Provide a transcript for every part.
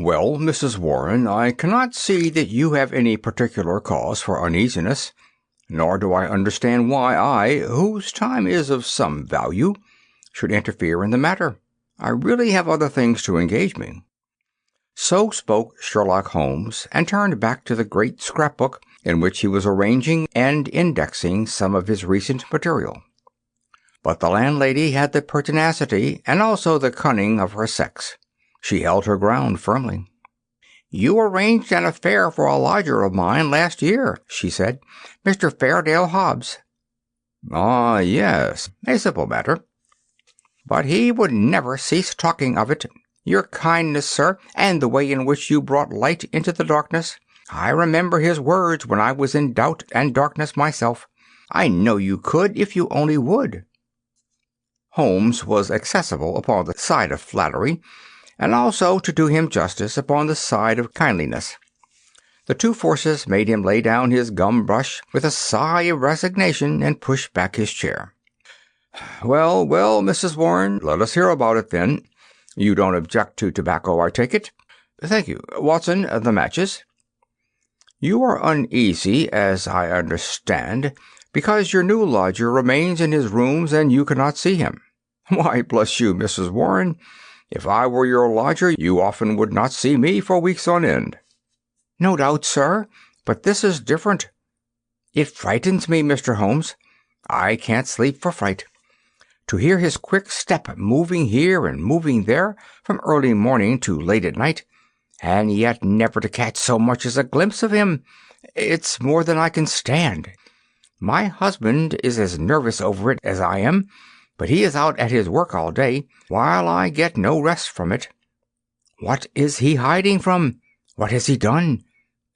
Well, Mrs. Warren, I cannot see that you have any particular cause for uneasiness, nor do I understand why I, whose time is of some value, should interfere in the matter. I really have other things to engage me." So spoke Sherlock Holmes, and turned back to the great scrapbook in which he was arranging and indexing some of his recent material. But the landlady had the pertinacity and also the cunning of her sex. She held her ground firmly. "You arranged an affair for a lodger of mine last year," she said, "Mr. Fairdale Hobbs." "Ah, yes, a simple matter." "But he would never cease talking of it. Your kindness, sir, and the way in which you brought light into the darkness. I remember his words when I was in doubt and darkness myself. I know you could if you only would." Holmes was accessible upon the side of flattery, and also, to do him justice, upon the side of kindliness. The two forces made him lay down his gum brush with a sigh of resignation and push back his chair. "Well, well, Mrs. Warren, let us hear about it, then. You don't object to tobacco, I take it?" "Thank you. Watson, the matches." "You are uneasy, as I understand, because your new lodger remains in his rooms and you cannot see him. Why, bless you, Mrs. Warren, if I were your lodger, you often would not see me for weeks on end." "No doubt, sir, but this is different. It frightens me, Mr. Holmes. I can't sleep for fright. To hear his quick step moving here and moving there from early morning to late at night, and yet never to catch so much as a glimpse of him, it's more than I can stand. My husband is as nervous over it as I am, but he is out at his work all day, while I get no rest from it. What is he hiding from? What has he done?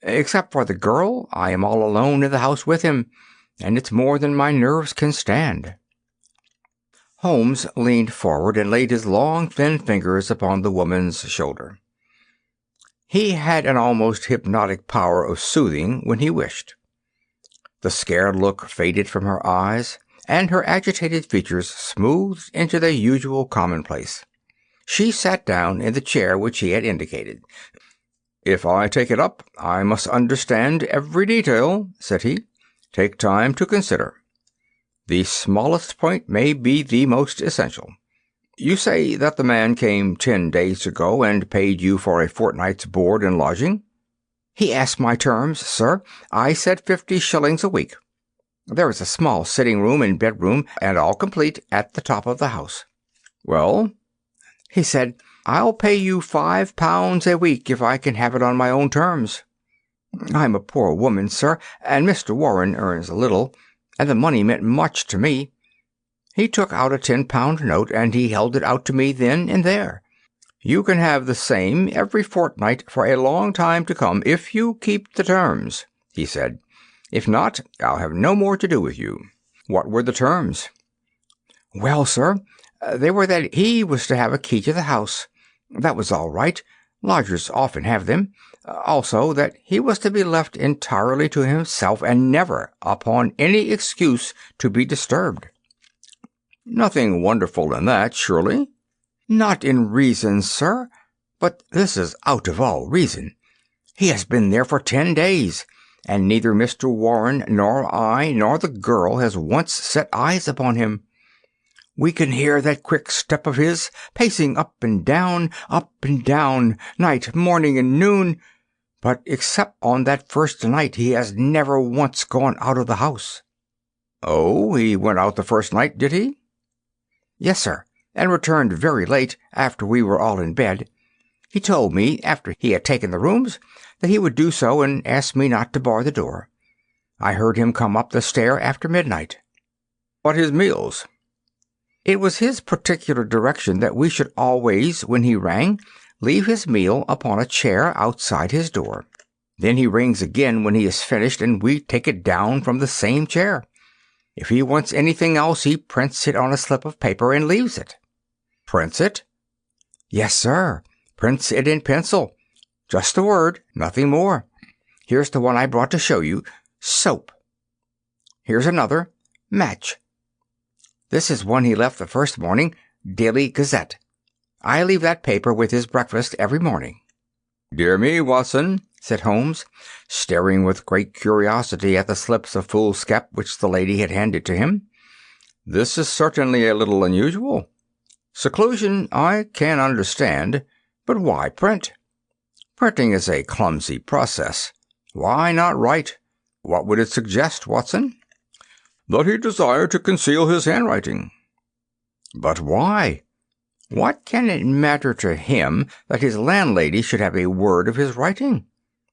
Except for the girl, I am all alone in the house with him, and it's more than my nerves can stand." Holmes leaned forward and laid his long, thin fingers upon the woman's shoulder. He had an almost hypnotic power of soothing when he wished. The scared look faded from her eyes, and her agitated features smoothed into their usual commonplace. She sat down in the chair which he had indicated. "If I take it up, I must understand every detail," said he. "Take time to consider. The smallest point may be the most essential. You say that the man came 10 days ago and paid you for a fortnight's board and lodging?" "He asked my terms, sir. I said 50 shillings a week. There is a small sitting-room and bedroom, and all complete, at the top of the house." "Well?" "He said, 'I'll pay you £5 a week if I can have it on my own terms.' I'm a poor woman, sir, and Mr. Warren earns little, and the money meant much to me. He took out a £10 note, and he held it out to me then and there. 'You can have the same every fortnight for a long time to come if you keep the terms,' he said. 'If not, I'll have no more to do with you.' What were the terms?" "Well, sir, they were that he was to have a key to the house. That was all right. Lodgers often have them. Also, that he was to be left entirely to himself and never, upon any excuse, to be disturbed." "Nothing wonderful in that, surely?" "Not in reason, sir. But this is out of all reason. He has been there for 10 days, and neither Mr. Warren nor I nor the girl has once set eyes upon him. We can hear that quick step of his, pacing up and down, night, morning, and noon, but except on that first night he has never once gone out of the house." "Oh, he went out the first night, did he?" "Yes, sir, and returned very late, after we were all in bed. He told me, after he had taken the rooms, that he would do so, and asked me not to bar the door. I heard him come up the stair after midnight." "But his meals?" "It was his particular direction that we should always, when he rang, leave his meal upon a chair outside his door. Then he rings again when he has finished, and we take it down from the same chair. If he wants anything else, he prints it on a slip of paper and leaves it." "Prints it?" "Yes, sir. Prints it in pencil. Just a word, nothing more. Here's the one I brought to show you. Soap. Here's another. Match. This is one he left the first morning. Daily Gazette. I leave that paper with his breakfast every morning." Dear me, Watson, said Holmes, staring with great curiosity at the slips of foolscap which the lady had handed to him. This is certainly a little unusual. Seclusion I can understand, but why print? Printing is a clumsy process. Why not write? What would it suggest, Watson? That he desired to conceal his handwriting. But why? What can it matter to him that his landlady should have a word of his writing?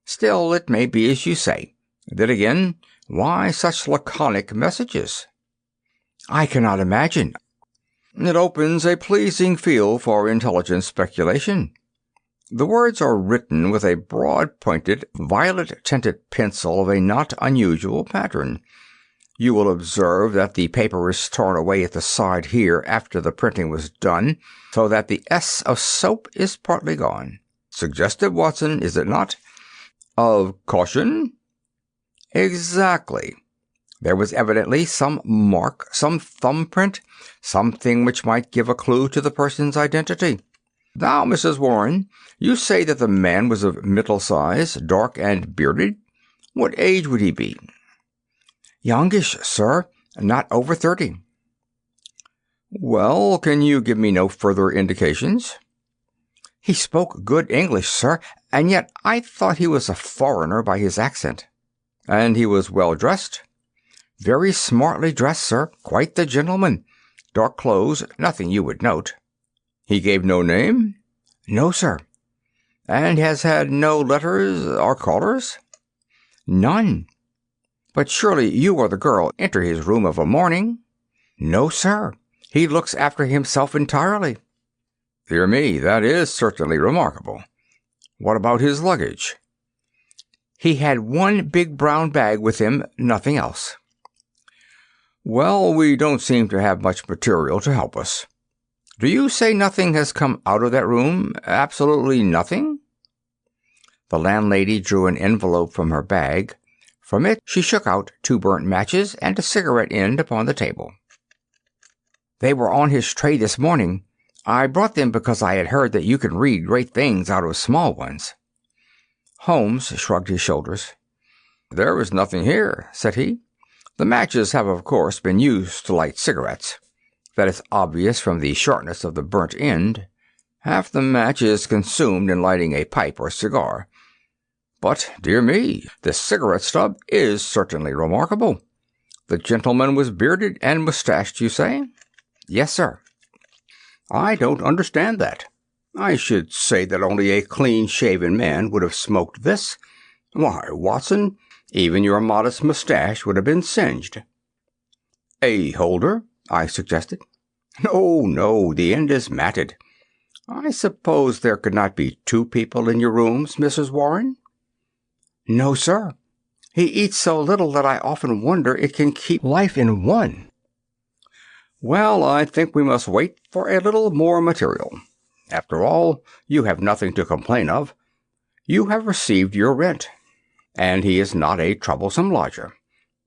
Still, it may be as you say. Then again, why such laconic messages? I cannot imagine. It opens a pleasing field for intelligent speculation. The words are written with a broad-pointed, violet-tinted pencil of a not unusual pattern. You will observe that the paper is torn away at the side here after the printing was done, so that the S of soap is partly gone. Suggestive, Watson, is it not? Of caution? Exactly. There was evidently some mark, some thumbprint, something which might give a clue to the person's identity. Now, Mrs. Warren, you say that the man was of middle size, dark and bearded. What age would he be? Youngish, sir, not over 30. Well, can you give me no further indications? He spoke good English, sir, and yet I thought he was a foreigner by his accent. And he was well dressed? Very smartly dressed, sir, quite the gentleman. Dark clothes, nothing you would note. He gave no name? No, sir. And has had no letters or callers? None. But surely you or the girl enter his room of a morning? No, sir. He looks after himself entirely. Dear me, that is certainly remarkable. What about his luggage? He had one big brown bag with him, nothing else. Well, we don't seem to have much material to help us. Do you say nothing has come out of that room? Absolutely nothing? The landlady drew an envelope from her bag. From it she shook out 2 burnt matches and a cigarette end upon the table. They were on his tray this morning. I brought them because I had heard that you can read great things out of small ones. Holmes shrugged his shoulders. There is nothing here, said he. The matches have, of course, been used to light cigarettes. That is obvious from the shortness of the burnt end. Half the match is consumed in lighting a pipe or cigar. But, dear me, this cigarette stub is certainly remarkable. The gentleman was bearded and mustached, you say? Yes, sir. I don't understand that. I should say that only a clean-shaven man would have smoked this. Why, Watson, even your modest mustache would have been singed. A holder? I suggested. No, the end is matted. I suppose there could not be 2 people in your rooms, Mrs. Warren? No, sir. He eats so little that I often wonder it can keep life in one. Well, I think we must wait for a little more material. After all, you have nothing to complain of. You have received your rent, and he is not a troublesome lodger,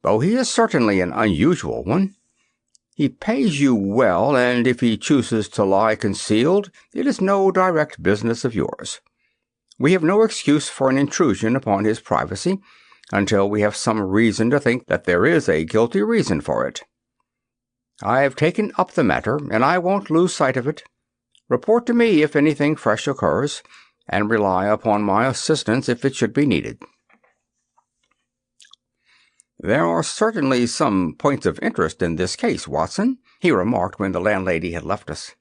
though he is certainly an unusual one. He pays you well, and if he chooses to lie concealed, it is no direct business of yours. We have no excuse for an intrusion upon his privacy until we have some reason to think that there is a guilty reason for it. I have taken up the matter, and I won't lose sight of it. Report to me if anything fresh occurs, and rely upon my assistance if it should be needed. There are certainly some points of interest in this case, Watson, he remarked when the landlady had left us.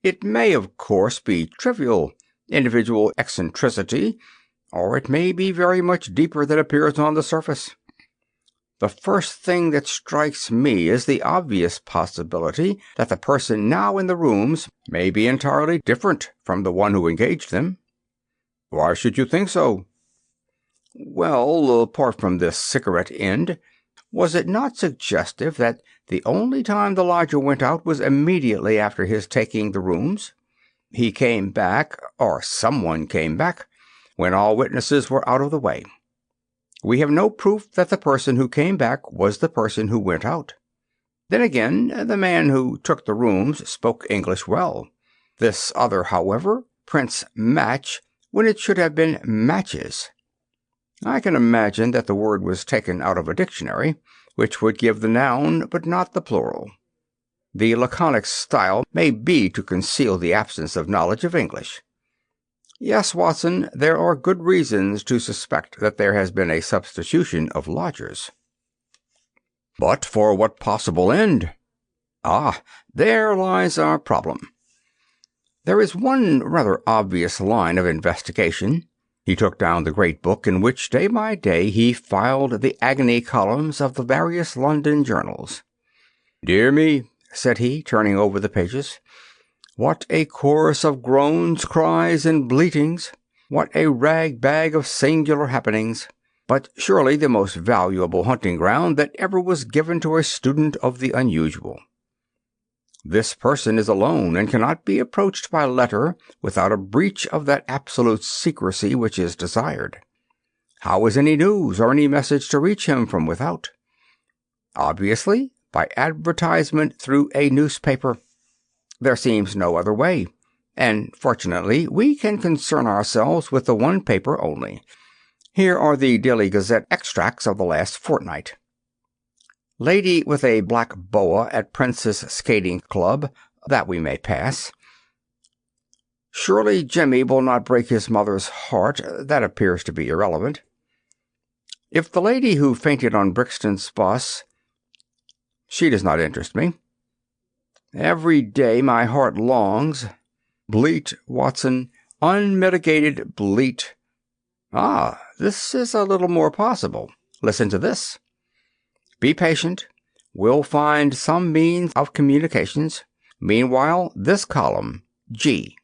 It may, of course, be trivial, individual eccentricity, or it may be very much deeper than appears on the surface. The first thing that strikes me is the obvious possibility that the person now in the rooms may be entirely different from the one who engaged them. Why should you think so? Well, apart from this cigarette end, was it not suggestive that the only time the lodger went out was immediately after his taking the rooms? He came back, or someone came back, when all witnesses were out of the way. We have no proof that the person who came back was the person who went out. Then again, the man who took the rooms spoke English well. This other, however, Prince Match, when it should have been matches. I can imagine that the word was taken out of a dictionary, which would give the noun but not the plural. The laconic style may be to conceal the absence of knowledge of English. Yes, Watson, there are good reasons to suspect that there has been a substitution of lodgers. But for what possible end? Ah, there lies our problem. There is one rather obvious line of investigation. He took down the great book in which, day by day, he filed the agony columns of the various London journals. "Dear me," said he, turning over the pages, "what a chorus of groans, cries, and bleatings! What a rag-bag of singular happenings! But surely the most valuable hunting ground that ever was given to a student of the unusual. This person is alone and cannot be approached by letter without a breach of that absolute secrecy which is desired. How is any news or any message to reach him from without? Obviously, by advertisement through a newspaper. There seems no other way, and fortunately we can concern ourselves with the one paper only. Here are the Daily Gazette extracts of the last fortnight. Lady with a black boa at Princess Skating Club. That we may pass. Surely Jimmy will not break his mother's heart. That appears to be irrelevant. If the lady who fainted on Brixton's bus, she does not interest me. Every day my heart longs. Bleat, Watson, unmitigated bleat. Ah, this is a little more possible. Listen to this. Be patient. We'll find some means of communications. Meanwhile, this column, G.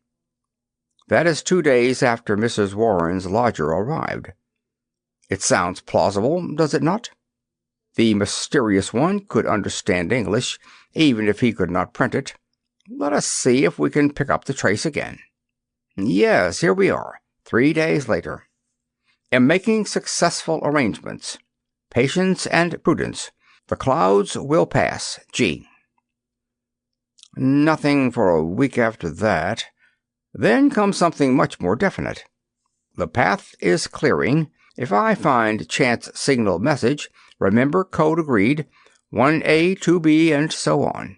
That is 2 days after Mrs. Warren's lodger arrived. It sounds plausible, does it not? The mysterious one could understand English, even if he could not print it. Let us see if we can pick up the trace again. Yes, here we are, 3 days later. Am making successful arrangements. Patience and prudence. The clouds will pass. G. Nothing for a week after that. Then comes something much more definite. The path is clearing. If I find chance signal message, remember code agreed, 1A, 2B, and so on.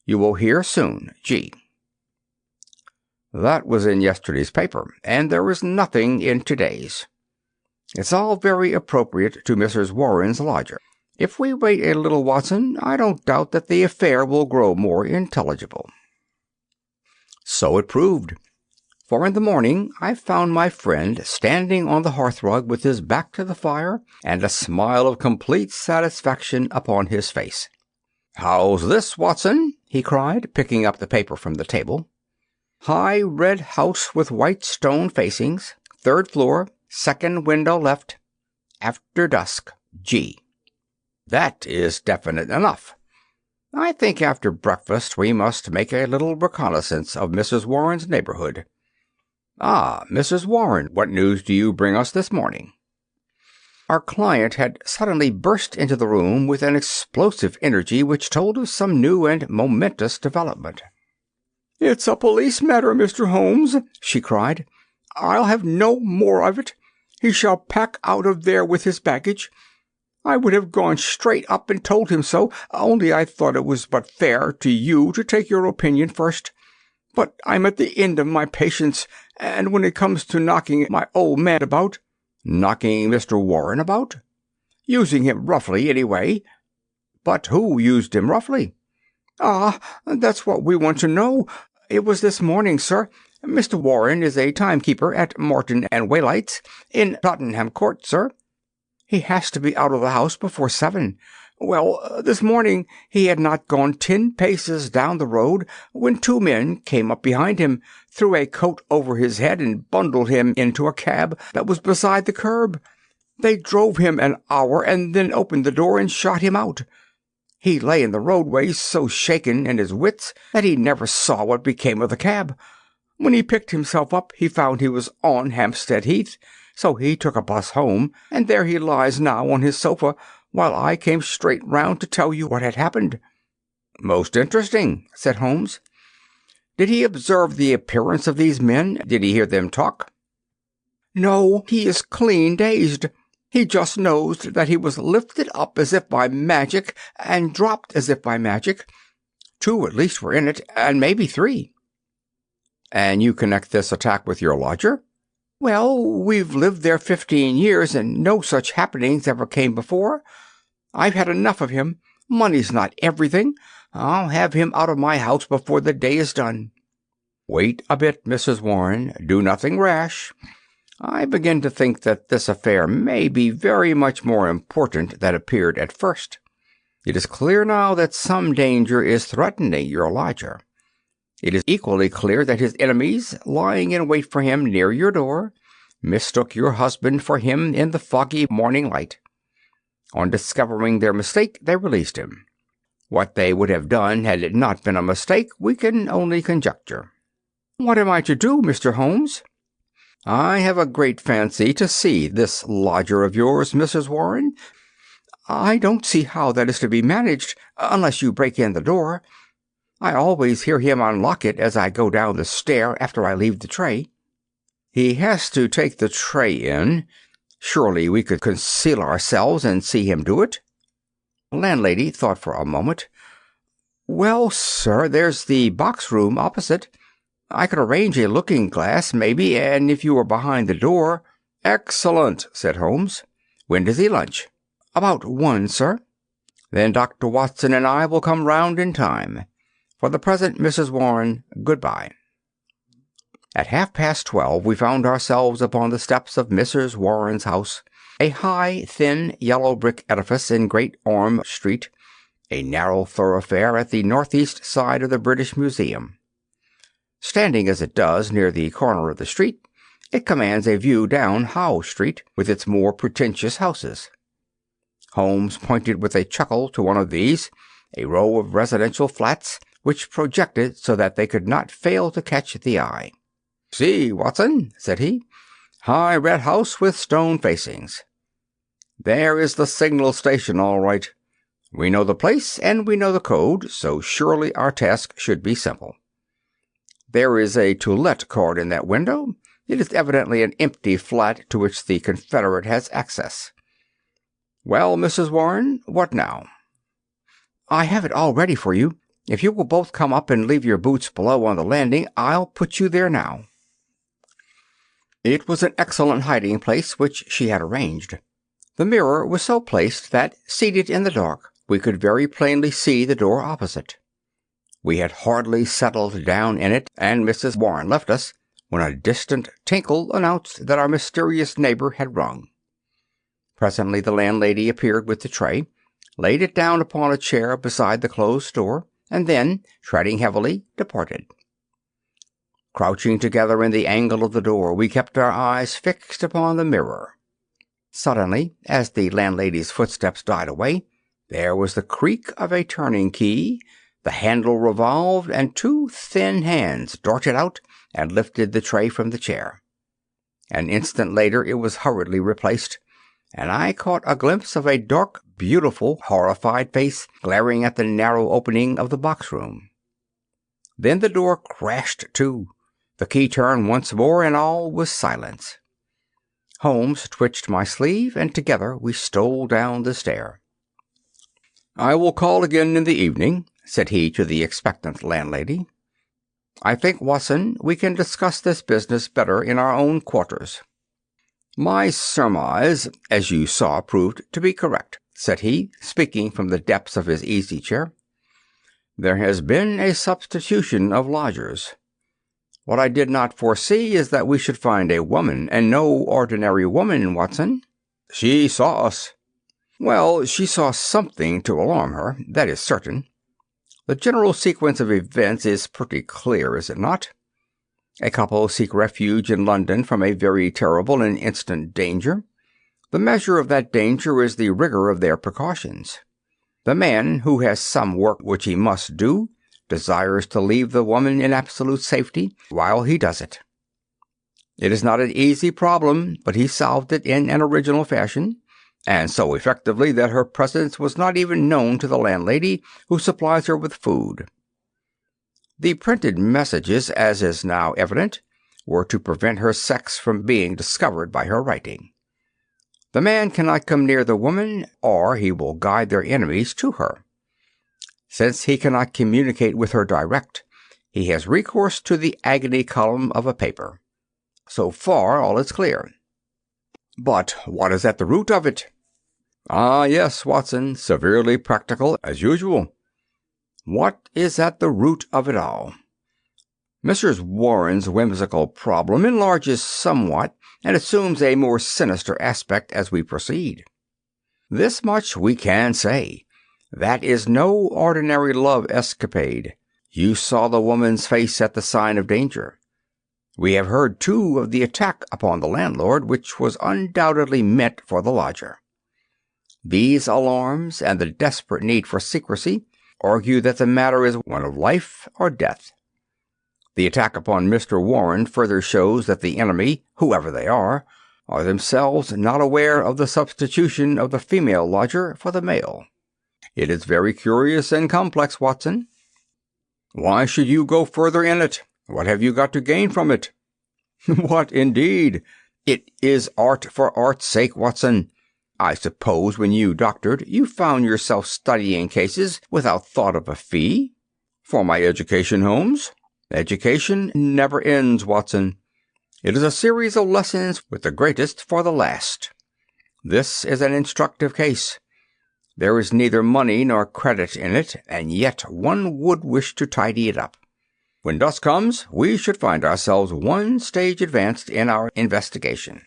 You will hear soon. G. That was in yesterday's paper, and there is nothing in today's. It's all very appropriate to Mrs. Warren's lodger. If we wait a little, Watson, I don't doubt that the affair will grow more intelligible. So it proved. For in the morning I found my friend standing on the hearthrug with his back to the fire and a smile of complete satisfaction upon his face. "How's this, Watson?" he cried, picking up the paper from the table. "High red house with white stone facings, 3rd floor, 2nd window left. After dusk. G." That is definite enough. I think after breakfast we must make a little reconnaissance of Mrs. Warren's neighborhood. Ah, Mrs. Warren, what news do you bring us this morning? Our client had suddenly burst into the room with an explosive energy which told of some new and momentous development. "It's a police matter, Mr. Holmes," she cried. "I'll have no more of it. He shall pack out of there with his baggage. I would have gone straight up and told him so, only I thought it was but fair to you to take your opinion first. But I'm at the end of my patience, and when it comes to knocking my old man about—" "Knocking Mr. Warren about?" "Using him roughly, anyway." "But who used him roughly?" "Ah, that's what we want to know. It was this morning, sir. Mr. Warren is a timekeeper at Morton and Waylight's, in Tottenham Court, sir. He has to be out of the house before 7. Well, this morning he had not gone 10 paces down the road when 2 men came up behind him, threw a coat over his head, and bundled him into a cab that was beside the curb. They drove him an hour and then opened the door and shot him out. He lay in the roadway so shaken in his wits that he never saw what became of the cab. When he picked himself up, he found he was on Hampstead Heath, so he took a bus home, and there he lies now on his sofa, while I came straight round to tell you what had happened." "Most interesting," said Holmes. "Did he observe the appearance of these men? Did he hear them talk?" No, he is clean dazed. He just knows that he was lifted up as if by magic and dropped as if by magic. 2 at least were in it, and maybe 3. And you connect this attack with your lodger? Well, we've lived there 15 years, and no such happenings ever came before. I've had enough of him. Money's not everything. I'll have him out of my house before the day is done. Wait a bit, Mrs. Warren. Do nothing rash. I begin to think that this affair may be very much more important than appeared at first. It is clear now that some danger is threatening your lodger. It is equally clear that his enemies, lying in wait for him near your door, mistook your husband for him in the foggy morning light. On discovering their mistake, they released him. What they would have done had it not been a mistake, we can only conjecture. What am I to do, Mr. Holmes? I have a great fancy to see this lodger of yours, Mrs. Warren. I don't see how that is to be managed, unless you break in the door. I always hear him unlock it as I go down the stair after I leave the tray. He has to take the tray in. Surely we could conceal ourselves and see him do it? The landlady thought for a moment. Well, sir, there's the box room opposite. I could arrange a looking-glass, maybe, and if you were behind the door— Excellent, said Holmes. When does he lunch? About 1, sir. Then Dr. Watson and I will come round in time. For the present, Mrs. Warren, good-bye. At 12:30 we found ourselves upon the steps of Mrs. Warren's house, a high, thin, yellow brick edifice in Great Orme Street, a narrow thoroughfare at the northeast side of the British Museum. Standing as it does near the corner of the street, it commands a view down Howe Street, with its more pretentious houses. Holmes pointed with a chuckle to one of these, a row of residential flats, which projected so that they could not fail to catch the eye. See, Watson, said he, high red house with stone facings. There is the signal station, all right. We know the place and we know the code, so surely our task should be simple. There is a to let card in that window. It is evidently an empty flat to which the confederate has access. Well, Mrs. Warren, what now? I have it all ready for you. If you will both come up and leave your boots below on the landing, I'll put you there now. It was an excellent hiding place which she had arranged. The mirror was so placed that, seated in the dark, we could very plainly see the door opposite. We had hardly settled down in it, and Mrs. Warren left us, when a distant tinkle announced that our mysterious neighbor had rung. Presently the landlady appeared with the tray, laid it down upon a chair beside the closed door, and then, treading heavily, departed. Crouching together in the angle of the door, we kept our eyes fixed upon the mirror. Suddenly, as the landlady's footsteps died away, there was the creak of a turning key, the handle revolved, and 2 thin hands darted out and lifted the tray from the chair. An instant later it was hurriedly replaced, and I caught a glimpse of a dark, beautiful, horrified face glaring at the narrow opening of the box-room. Then the door crashed to. The key turned once more, and all was silence. Holmes twitched my sleeve, and together we stole down the stair. I will call again in the evening, said he to the expectant landlady. I think, Watson, we can discuss this business better in our own quarters. My surmise, as you saw, proved to be correct, said he, speaking from the depths of his easy-chair. There has been a substitution of lodgers. What I did not foresee is that we should find a woman, and no ordinary woman, Watson. She saw us. Well, she saw something to alarm her, that is certain. The general sequence of events is pretty clear, is it not? A couple seek refuge in London from a very terrible and instant danger. The measure of that danger is the rigor of their precautions. The man, who has some work which he must do, desires to leave the woman in absolute safety while he does it. It is not an easy problem, but he solved it in an original fashion, and so effectively that her presence was not even known to the landlady who supplies her with food. The printed messages, as is now evident, were to prevent her sex from being discovered by her writing. The man cannot come near the woman, or he will guide their enemies to her. Since he cannot communicate with her direct, he has recourse to the agony column of a paper. So far, all is clear. But what is at the root of it? Ah, yes, Watson, severely practical as usual. What is at the root of it all? Mrs. Warren's whimsical problem enlarges somewhat and assumes a more sinister aspect as we proceed. This much we can say. That is no ordinary love escapade. You saw the woman's face at the sign of danger. We have heard, too, of the attack upon the landlord, which was undoubtedly meant for the lodger. These alarms and the desperate need for secrecy argue that the matter is one of life or death. The attack upon Mr. Warren further shows that the enemy, whoever they are themselves not aware of the substitution of the female lodger for the male. It is very curious and complex, Watson. Why should you go further in it? What have you got to gain from it? What, indeed? It is art for art's sake, Watson. I suppose when you doctored, you found yourself studying cases without thought of a fee? For my education, Holmes? Education never ends, Watson. It is a series of lessons with the greatest for the last. This is an instructive case. There is neither money nor credit in it, and yet one would wish to tidy it up. When dusk comes, we should find ourselves one stage advanced in our investigation.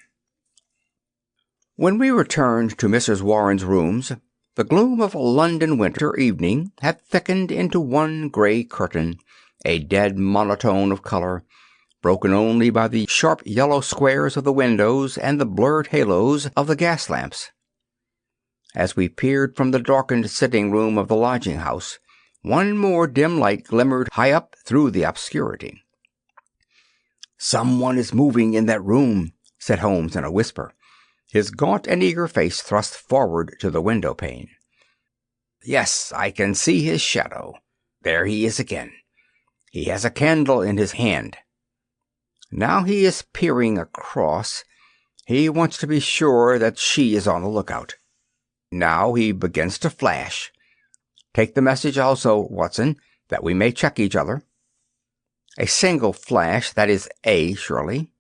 When we returned to Mrs. Warren's rooms, the gloom of a London winter evening had thickened into one gray curtain, a dead monotone of color, broken only by the sharp yellow squares of the windows and the blurred halos of the gas lamps. As we peered from the darkened sitting-room of the lodging-house, one more dim light glimmered high up through the obscurity. "Someone is moving in that room," said Holmes in a whisper, his gaunt and eager face thrust forward to the window-pane. "Yes, I can see his shadow. There he is again. He has a candle in his hand. Now he is peering across. He wants to be sure that she is on the lookout. Now he begins to flash. Take the message also, Watson, that we may check each other. A single flash, that is A, surely.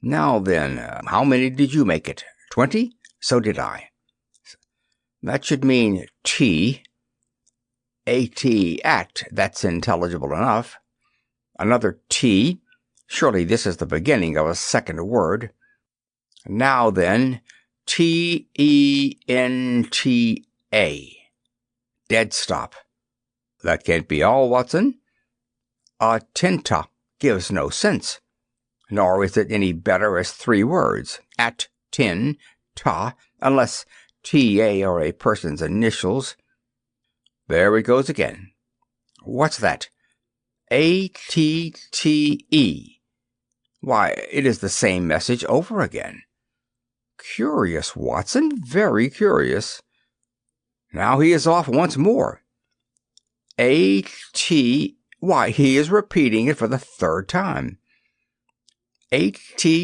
Now then, how many did you make it? 20? So did I. That should mean T. A-T, at, that's intelligible enough. Another T. Surely this is the beginning of a second word. Now then, T-E-N-T-A. Dead stop. That can't be all, Watson. Tinta gives no sense. Nor is it any better as 3 words. At, tin, ta, unless T-A are a person's initials. There it goes again. What's that? A-T-T-E. Why, it is the same message over again. Curious, Watson, very curious. Now he is off once more. A-T, why, he is repeating it for the 3rd time. A-T-T-E-N-T-A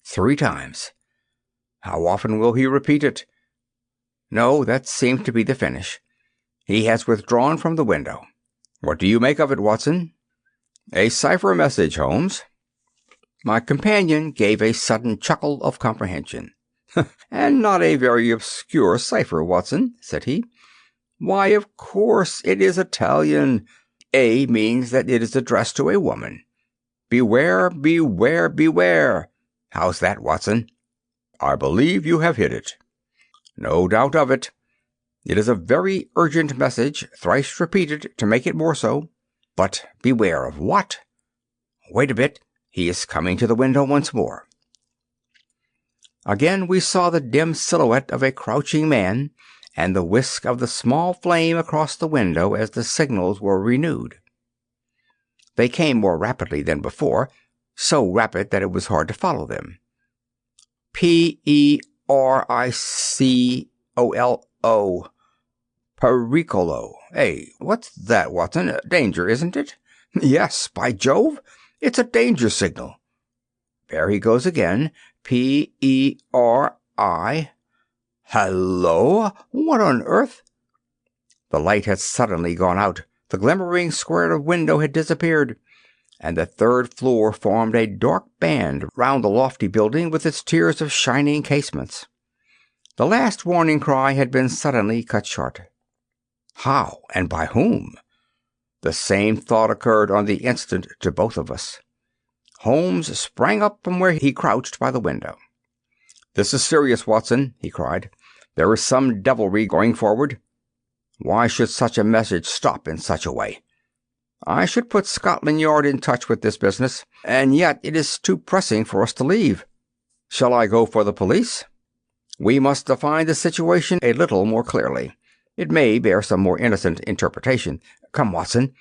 3 times. How often will he repeat it? No, that seems to be the finish. He has withdrawn from the window. What do you make of it, Watson? A cipher message, Holmes. My companion gave a sudden chuckle of comprehension. And not a very obscure cipher, Watson, said he. Why, of course, it is Italian. A means that it is addressed to a woman. Beware, beware, beware. How's that, Watson? I believe you have hit it. No doubt of it. It is a very urgent message, thrice repeated to make it more so. But beware of what? Wait a bit. He is coming to the window once more. Again we saw the dim silhouette of a crouching man and the whisk of the small flame across the window as the signals were renewed. They came more rapidly than before, so rapid that it was hard to follow them. P-E-R-I-C-O-L-O. Pericolo. Hey, what's that, Watson? Danger, isn't it? Yes, by Jove, it's a danger signal. There he goes again. P-E-R-I. Hello? What on earth? The light had suddenly gone out. The glimmering square of window had disappeared, and the third floor formed a dark band round the lofty building with its tiers of shining casements. The last warning cry had been suddenly cut short. How, and by whom? The same thought occurred on the instant to both of us. Holmes sprang up from where he crouched by the window. "This is serious, Watson," he cried. "There is some devilry going forward. Why should such a message stop in such a way? I should put Scotland Yard in touch with this business, and yet it is too pressing for us to leave. Shall I go for the police? We must define the situation a little more clearly. It may bear some more innocent interpretation. Come, Watson,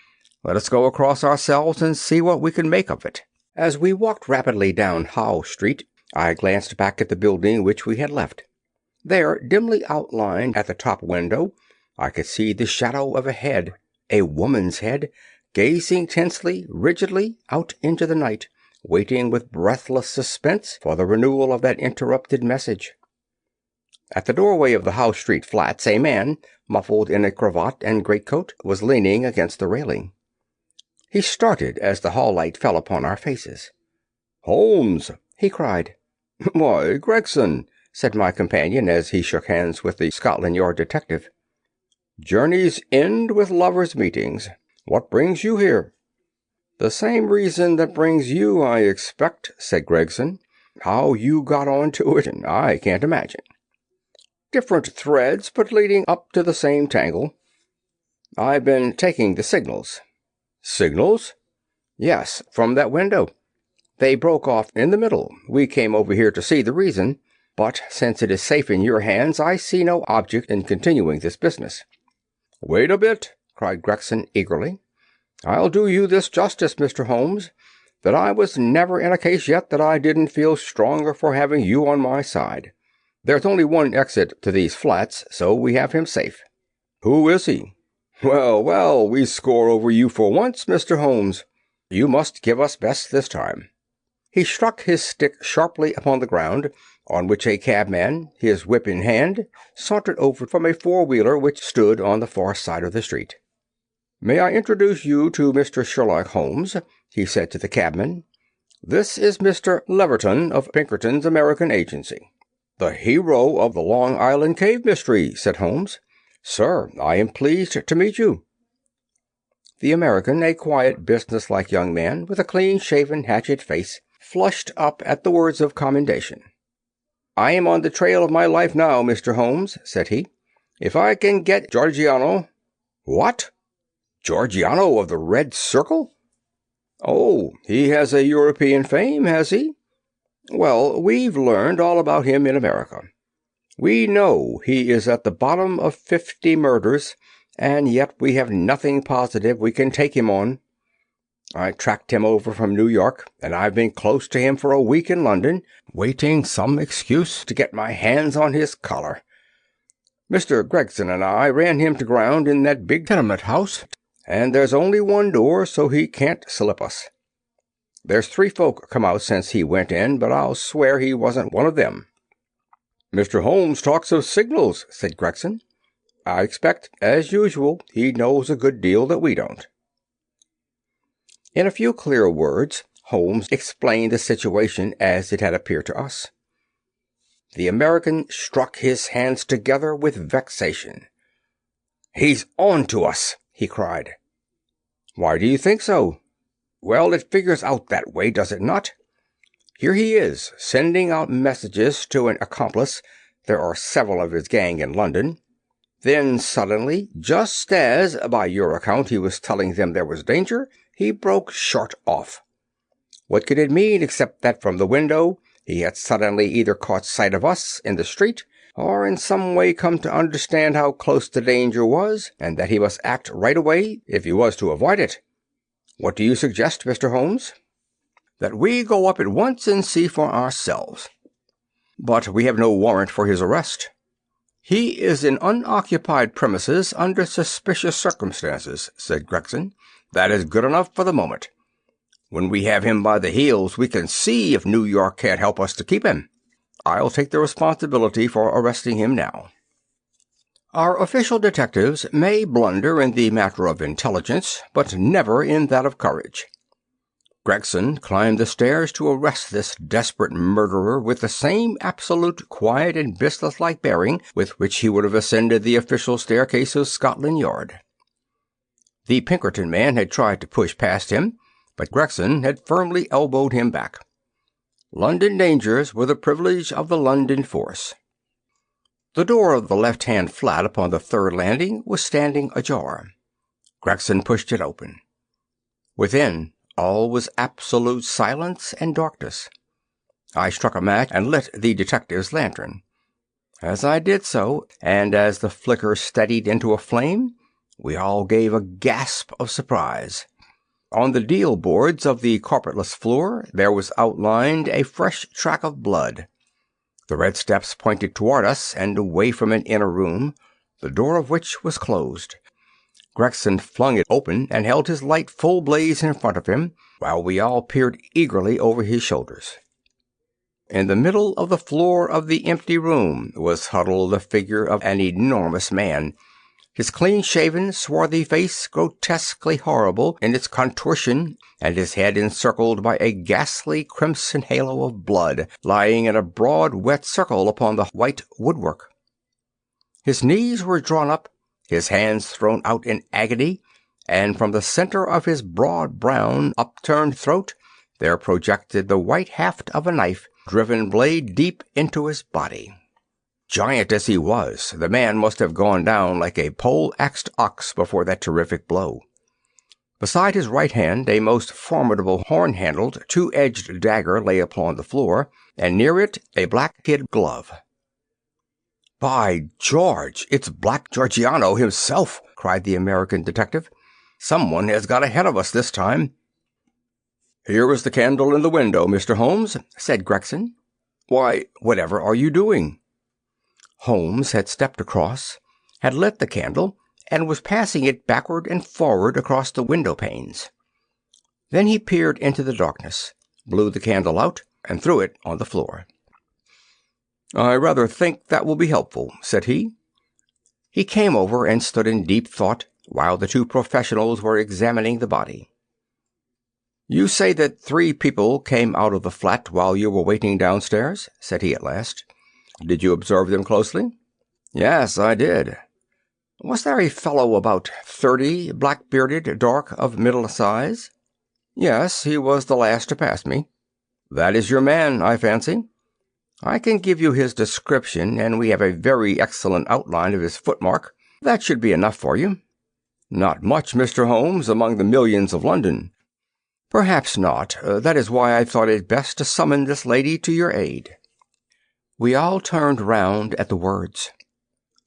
let us go across ourselves and see what we can make of it." As we walked rapidly down Howe Street, I glanced back at the building which we had left. There, dimly outlined at the top window, I could see the shadow of a head, a woman's head, gazing tensely, rigidly, out into the night, waiting with breathless suspense for the renewal of that interrupted message. At the doorway of the Howe Street flats, a man, muffled in a cravat and greatcoat, was leaning against the railing. He started as the hall light fell upon our faces. "Holmes!" he cried. "Why, Gregson!" said my companion as he shook hands with the Scotland Yard detective. "Journeys end with lovers' meetings. What brings you here?" "The same reason that brings you, I expect," said Gregson. "How you got on to it, I can't imagine. Different threads, but leading up to the same tangle. I've been taking the signals." "Signals?" "Yes, from that window. They broke off in the middle. We came over here to see the reason, but since it is safe in your hands, I see no object in continuing this business." "Wait a bit," cried Gregson eagerly. "I'll do you this justice, Mr. Holmes, that I was never in a case yet that I didn't feel stronger for having you on my side. There's only one exit to these flats, so we have him safe." "Who is he?" "Well, well, we score over you for once, Mr. Holmes. You must give us best this time." He struck his stick sharply upon the ground, on which a cabman, his whip in hand, sauntered over from a four-wheeler which stood on the far side of the street. "May I introduce you to Mr. Sherlock Holmes?" he said to the cabman. "This is Mr. Leverton of Pinkerton's American Agency." "The hero of the Long Island Cave Mystery," said Holmes. "Sir, I am pleased to meet you." The American, a quiet, businesslike young man with a clean-shaven, hatchet face, flushed up at the words of commendation. "I am on the trail of my life now, Mr. Holmes," said he. "If I can get Georgiano—" "What? Georgiano of the Red Circle?" "Oh, he has a European fame, has he? Well, we've learned all about him in America. We know he is at the bottom of 50 murders, and yet we have nothing positive we can take him on. I tracked him over from New York, and I've been close to him for a week in London, waiting some excuse to get my hands on his collar. Mr. Gregson and I ran him to ground in that big tenement house, and there's only one door, so he can't slip us. There's 3 folk come out since he went in, but I'll swear he wasn't one of them." "Mr. Holmes talks of signals," said Gregson. "I expect, as usual, he knows a good deal that we don't." In a few clear words, Holmes explained the situation as it had appeared to us. The American struck his hands together with vexation. "He's on to us!" he cried. "Why do you think so?" "Well, it figures out that way, does it not? Here he is, sending out messages to an accomplice. There are several of his gang in London. Then suddenly, just as, by your account, he was telling them there was danger, he broke short off. What could it mean except that from the window he had suddenly either caught sight of us in the street, or in some way come to understand how close the danger was, and that he must act right away if he was to avoid it? What do you suggest, Mr. Holmes?" "That we go up at once and see for ourselves." "But we have no warrant for his arrest." "He is in unoccupied premises under suspicious circumstances," said Gregson. That is good enough for the moment. When we have him by the heels, we can see if New York can't help us to keep him. I'll take the responsibility for arresting him now. Our official detectives may blunder in the matter of intelligence, but never in that of courage. Gregson climbed the stairs to arrest this desperate murderer with the same absolute quiet and businesslike bearing with which he would have ascended the official staircase of Scotland Yard. The Pinkerton man had tried to push past him, but Gregson had firmly elbowed him back. London dangers were the privilege of the London force. The door of the left-hand flat upon the third landing was standing ajar. Gregson pushed it open. Within, all was absolute silence and darkness. I struck a match and lit the detective's lantern. As I did so, and as the flicker steadied into a flame, we all gave a gasp of surprise. On the deal boards of the carpetless floor there was outlined a fresh track of blood. The red steps pointed toward us and away from an inner room, the door of which was closed. Gregson flung it open and held his light full blaze in front of him, while we all peered eagerly over his shoulders. In the middle of the floor of the empty room was huddled the figure of an enormous man, his clean-shaven, swarthy face grotesquely horrible in its contortion, and his head encircled by a ghastly crimson halo of blood, lying in a broad, wet circle upon the white woodwork. His knees were drawn up, his hands thrown out in agony, and from the center of his broad, brown, upturned throat there projected the white haft of a knife, driven blade deep into his body. Giant as he was, the man must have gone down like a pole-axed ox before that terrific blow. Beside his right hand a most formidable horn-handled, two-edged dagger lay upon the floor, and near it a black kid glove. "By George, it's Black Georgiano himself!" cried the American detective. "Someone has got ahead of us this time." "Here is the candle in the window, Mr. Holmes," said Gregson. "Why, whatever are you doing?" Holmes had stepped across, had lit the candle, and was passing it backward and forward across the window panes. Then he peered into the darkness, blew the candle out, and threw it on the floor. "I rather think that will be helpful," said he. He came over and stood in deep thought while the two professionals were examining the body. "You say that 3 people came out of the flat while you were waiting downstairs?" said he at last. "Did you observe them closely?" "Yes, I did." "Was there a fellow about 30, black-bearded, dark, of middle size?" "Yes, he was the last to pass me." "That is your man, I fancy." "I can give you his description, and we have a very excellent outline of his footmark. That should be enough for you." "Not much, Mr. Holmes, among the millions of London." "Perhaps not. That is why I thought it best to summon this lady to your aid." We all turned round at the words.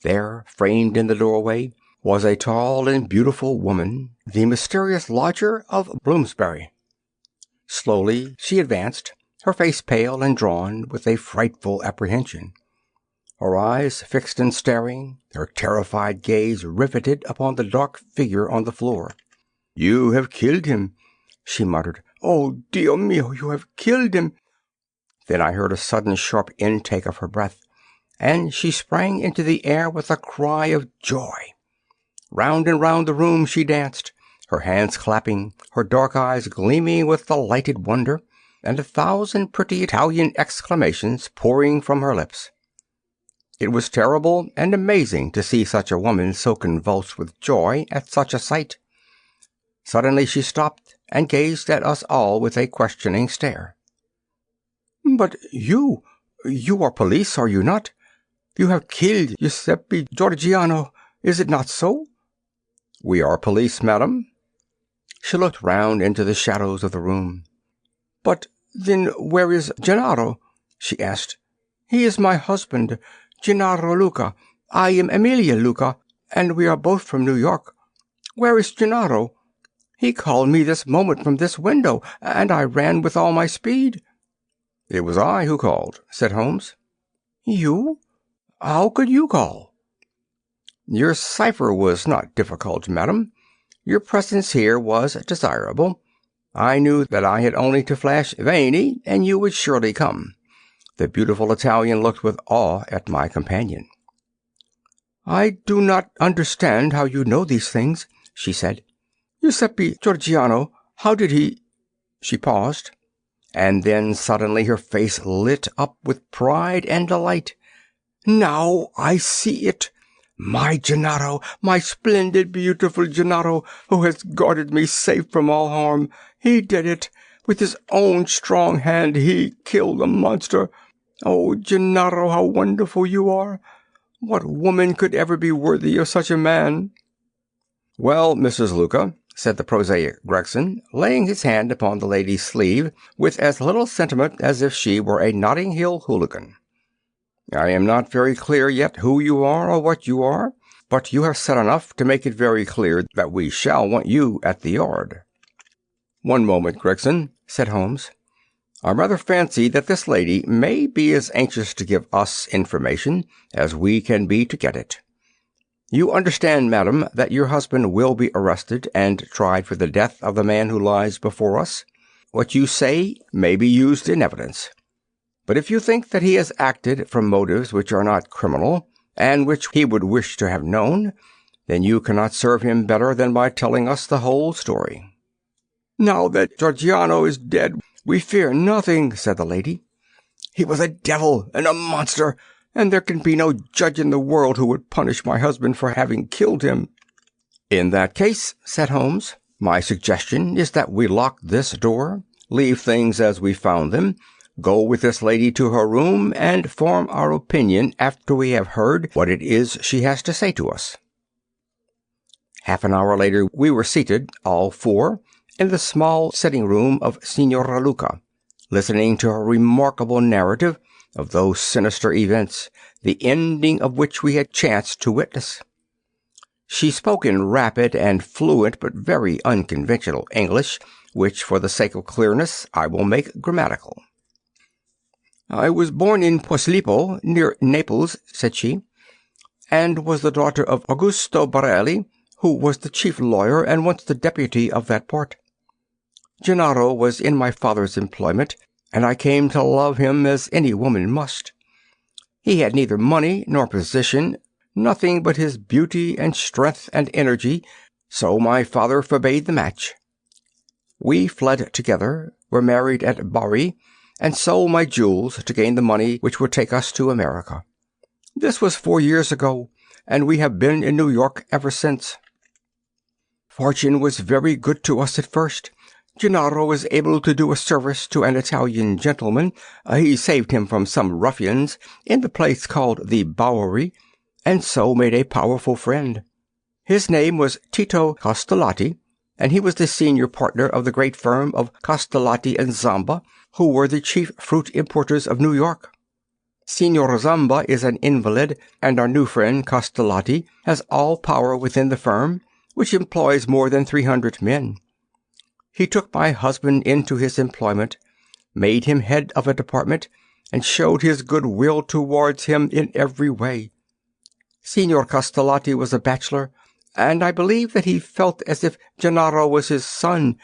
There, framed in the doorway, was a tall and beautiful woman, the mysterious lodger of Bloomsbury. Slowly she advanced, her face pale and drawn with a frightful apprehension. Her eyes fixed and staring, her terrified gaze riveted upon the dark figure on the floor. "You have killed him," she muttered. "Oh, Dio mio, you have killed him." Then I heard a sudden sharp intake of her breath, and she sprang into the air with a cry of joy. Round and round the room she danced, her hands clapping, her dark eyes gleaming with delighted wonder, and 1,000 pretty Italian exclamations pouring from her lips. It was terrible and amazing to see such a woman so convulsed with joy at such a sight. Suddenly she stopped and gazed at us all with a questioning stare. "But you are police, are you not? You have killed Giuseppe Georgiano, is it not so?" "We are police, madam." She looked round into the shadows of the room. "But then where is Gennaro?" she asked. "He is my husband, Gennaro Luca. I am Emilia Luca, and we are both from New York. Where is Gennaro? He called me this moment from this window, and I ran with all my speed." "It was I who called," said Holmes. "You? How could you call?" "Your cipher was not difficult, madam. Your presence here was desirable. I knew that I had only to flash Veni, and you would surely come." The beautiful Italian looked with awe at my companion. "I do not understand how you know these things," she said. "Giuseppe Georgiano, how did he—" She paused, and then suddenly her face lit up with pride and delight. "Now I see it! My Gennaro, my splendid, beautiful Gennaro, who has guarded me safe from all harm. He did it. With his own strong hand he killed the monster. Oh, Gennaro, how wonderful you are! What woman could ever be worthy of such a man?" "Well, Mrs. Luca," said the prosaic Gregson, laying his hand upon the lady's sleeve with as little sentiment as if she were a Notting Hill hooligan, "I am not very clear yet who you are or what you are, but you have said enough to make it very clear that we shall want you at the Yard." "One moment, Gregson," said Holmes. "I rather fancy that this lady may be as anxious to give us information as we can be to get it. You understand, madam, that your husband will be arrested and tried for the death of the man who lies before us. What you say may be used in evidence. But if you think that he has acted from motives which are not criminal, and which he would wish to have known, then you cannot serve him better than by telling us the whole story." "Now that Georgiano is dead, we fear nothing," said the lady. "He was a devil and a monster, and there can be no judge in the world who would punish my husband for having killed him." "In that case," said Holmes, "my suggestion is that we lock this door, leave things as we found them, go with this lady to her room, and form our opinion after we have heard what it is she has to say to us." Half an hour later we were seated, all four, in the small sitting-room of Signora Luca, listening to her remarkable narrative of those sinister events, the ending of which we had chanced to witness. She spoke in rapid and fluent but very unconventional English, which, for the sake of clearness, I will make grammatical. "I was born in Posillipo, near Naples," said she, "and was the daughter of Augusto Borelli, who was the chief lawyer and once the deputy of that part. Gennaro was in my father's employment, and I came to love him as any woman must. He had neither money nor position, nothing but his beauty and strength and energy, so my father forbade the match. We fled together, were married at Bari, and sold my jewels to gain the money which would take us to America. This was 4 years ago, and we have been in New York ever since. Fortune was very good to us at first. Gennaro was able to do a service to an Italian gentleman. He saved him from some ruffians in the place called the Bowery, and so made a powerful friend. His name was Tito Castellati, and he was the senior partner of the great firm of Castellati and Zamba, who were the chief fruit importers of New York. Signor Zamba is an invalid, and our new friend Castellati has all power within the firm, which employs more than 300 men. He took my husband into his employment, made him head of a department, and showed his good will towards him in every way. Signor Castellati was a bachelor, and I believe that he felt as if Gennaro was his son,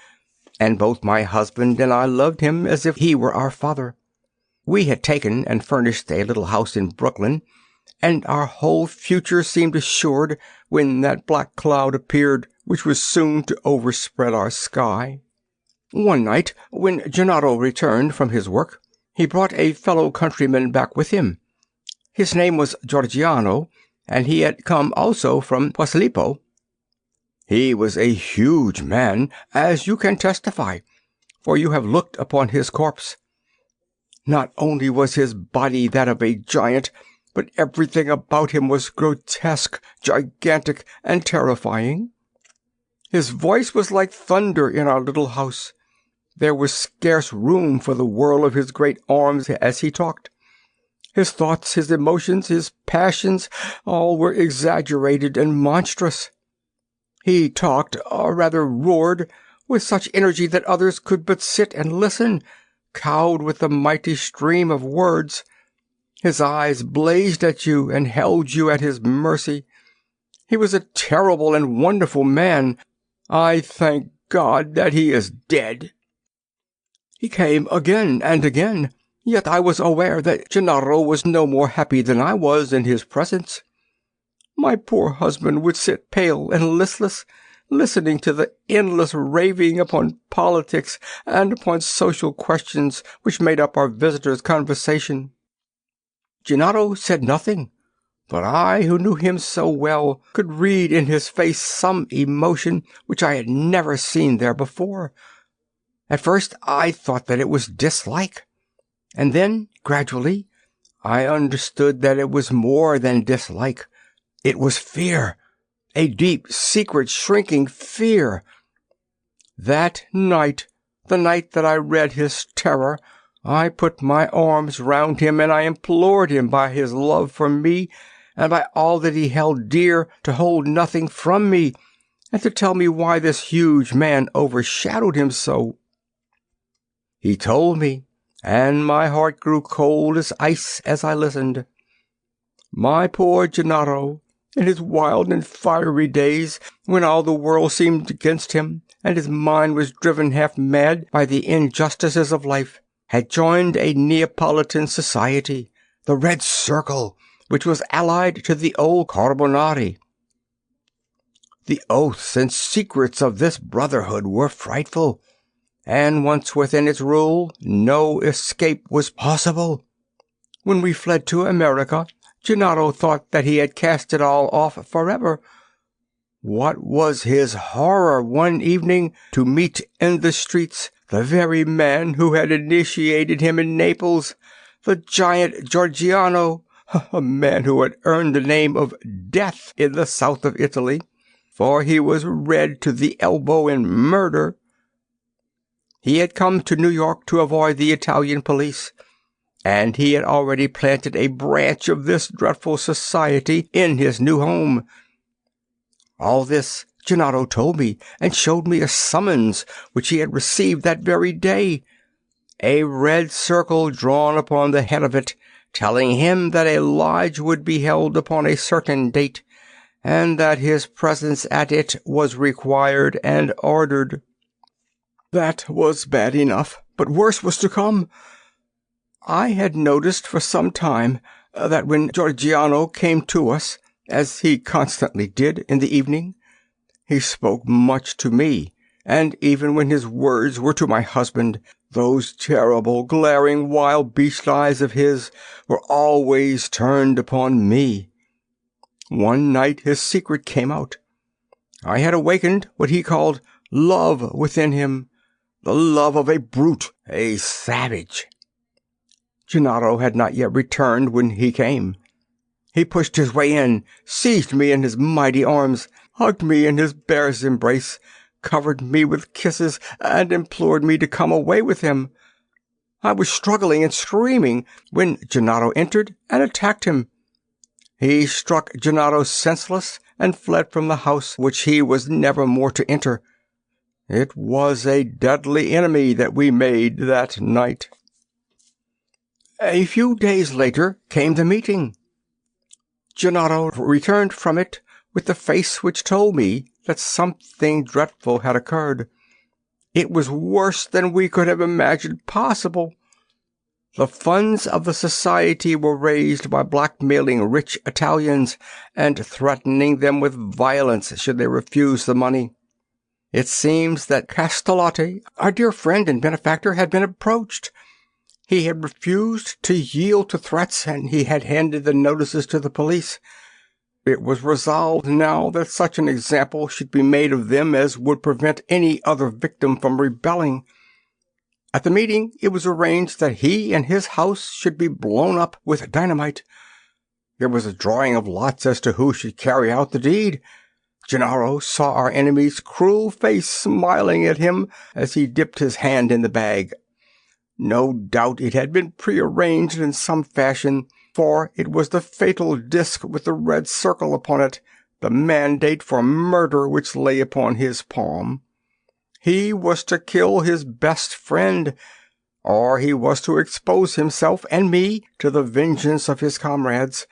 and both my husband and I loved him as if he were our father. We had taken and furnished a little house in Brooklyn, and our whole future seemed assured when that black cloud appeared which was soon to overspread our sky. One night, when Gennaro returned from his work, he brought a fellow countryman back with him. His name was Georgiano, and he had come also from Posillipo. He was a huge man, as you can testify, for you have looked upon his corpse. Not only was his body that of a giant, but everything about him was grotesque, gigantic, and terrifying. His voice was like thunder in our little house. There was scarce room for the whirl of his great arms as he talked. His thoughts, his emotions, his passions, all were exaggerated and monstrous. He talked, or rather roared, with such energy that others could but sit and listen, cowed with the mighty stream of words. His eyes blazed at you and held you at his mercy. He was a terrible and wonderful man. I thank God that he is dead." He came again and again, yet I was aware that Gennaro was no more happy than I was in his presence. My poor husband would sit pale and listless, listening to the endless raving upon politics and upon social questions which made up our visitor's conversation. Gennaro said nothing, but I, who knew him so well, could read in his face some emotion which I had never seen there before. At first I thought that it was dislike, and then, gradually, I understood that it was more than dislike. It was fear, a deep, secret, shrinking fear. That night, the night that I read his terror, I put my arms round him, and I implored him by his love for me and by all that he held dear to hold nothing from me, and to tell me why this huge man overshadowed him so. He told me, and my heart grew cold as ice as I listened. My poor Gennaro, in his wild and fiery days, when all the world seemed against him, and his mind was driven half mad by the injustices of life, had joined a Neapolitan society, the Red Circle, which was allied to the old Carbonari. The oaths and secrets of this brotherhood were frightful, and once within its rule, no escape was possible. When we fled to America, Gennaro thought that he had cast it all off forever. What was his horror one evening to meet in the streets the very man who had initiated him in Naples, the giant Giorgiano, a man who had earned the name of Death in the south of Italy, for he was red to the elbow in murder. He had come to New York to avoid the Italian police, and he had already planted a branch of this dreadful society in his new home. All this Gennaro told me, and showed me a summons which he had received that very day, a red circle drawn upon the head of it, telling him that a lodge would be held upon a certain date, and that his presence at it was required and ordered. That was bad enough, but worse was to come. I had noticed for some time that when Giorgiano came to us, as he constantly did in the evening, he spoke much to me, and even when his words were to my husband, those terrible, glaring, wild beast eyes of his were always turned upon me. One night his secret came out. I had awakened what he called love within him, the love of a brute, a savage. Gennaro had not yet returned when he came. He pushed his way in, seized me in his mighty arms, hugged me in his bear's embrace, covered me with kisses, and implored me to come away with him. I was struggling and screaming when Gennaro entered and attacked him. He struck Gennaro senseless and fled from the house which he was never more to enter. It was a deadly enemy that we made that night. A few days later came the meeting. Gennaro returned from it with the face which told me that something dreadful had occurred. It was worse than we could have imagined possible. The funds of the society were raised by blackmailing rich Italians and threatening them with violence should they refuse the money. It seems that Castellotti, our dear friend and benefactor, had been approached. He had refused to yield to threats, and he had handed the notices to the police. It was resolved now that such an example should be made of them as would prevent any other victim from rebelling. At the meeting it was arranged that he and his house should be blown up with dynamite. There was a drawing of lots as to who should carry out the deed. Gennaro saw our enemy's cruel face smiling at him as he dipped his hand in the bag. No doubt it had been prearranged in some fashion, for it was the fatal disc with the red circle upon it, the mandate for murder which lay upon his palm. He was to kill his best friend, or he was to expose himself and me to the vengeance of his comrades.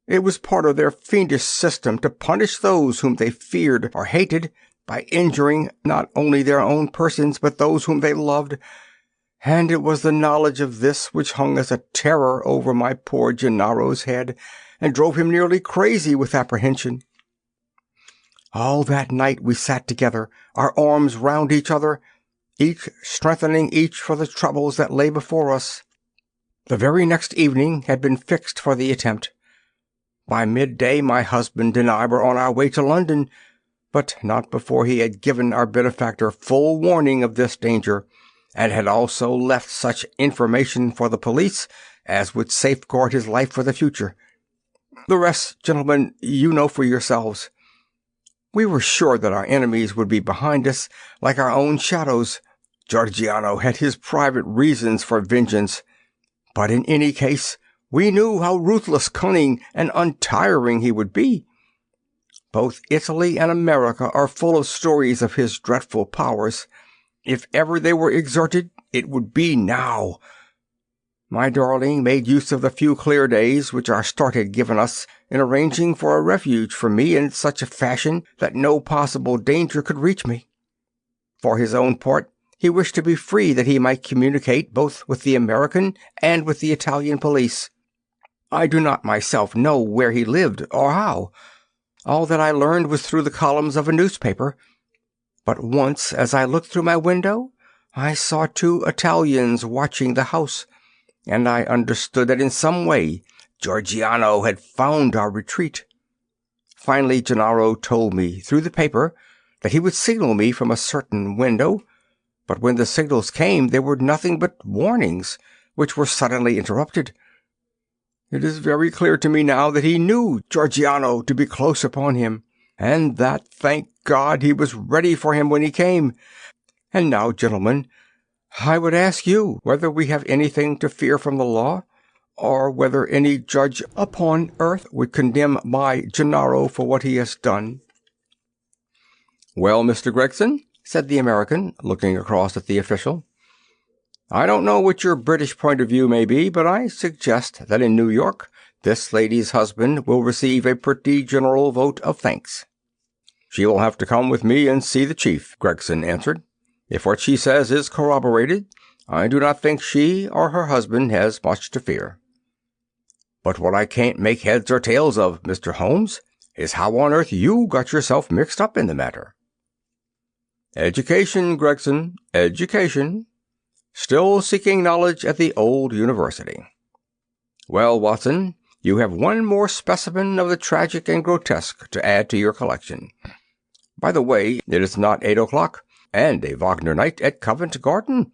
It was part of their fiendish system to punish those whom they feared or hated, by injuring not only their own persons but those whom they loved, and it was the knowledge of this which hung as a terror over my poor Gennaro's head and drove him nearly crazy with apprehension. All that night we sat together, our arms round each other, each strengthening each for the troubles that lay before us. The very next evening had been fixed for the attempt. By midday my husband and I were on our way to London, but not before he had given our benefactor full warning of this danger, and had also left such information for the police as would safeguard his life for the future. The rest, gentlemen, you know for yourselves. We were sure that our enemies would be behind us, like our own shadows. Giorgiano had his private reasons for vengeance, but in any case, we knew how ruthless, cunning, and untiring he would be. Both Italy and America are full of stories of his dreadful powers. If ever they were exerted, it would be now. My darling made use of the few clear days which our start had given us in arranging for a refuge for me in such a fashion that no possible danger could reach me. For his own part, he wished to be free that he might communicate both with the American and with the Italian police. I do not myself know where he lived or how. All that I learned was through the columns of a newspaper. But once, as I looked through my window, I saw 2 Italians watching the house, and I understood that in some way Giorgiano had found our retreat. Finally, Gennaro told me through the paper that he would signal me from a certain window, but when the signals came they were nothing but warnings, which were suddenly interrupted. It is very clear to me now that he knew Giorgiano to be close upon him, and that, thank God, he was ready for him when he came. And now, gentlemen, I would ask you whether we have anything to fear from the law, or whether any judge upon earth would condemn my Gennaro for what he has done." "Well, Mr. Gregson," said the American, looking across at the official, "I don't know what your British point of view may be, but I suggest that in New York this lady's husband will receive a pretty general vote of thanks." "She will have to come with me and see the chief," Gregson answered. "If what she says is corroborated, I do not think she or her husband has much to fear. But what I can't make heads or tails of, Mr. Holmes, is how on earth you got yourself mixed up in the matter." "Education, Gregson, education. Still seeking knowledge at the old university. Well, Watson, you have one more specimen of the tragic and grotesque to add to your collection. By the way, it is not 8 o'clock, and a Wagner night at Covent Garden.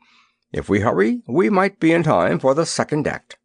If we hurry, we might be in time for the second act."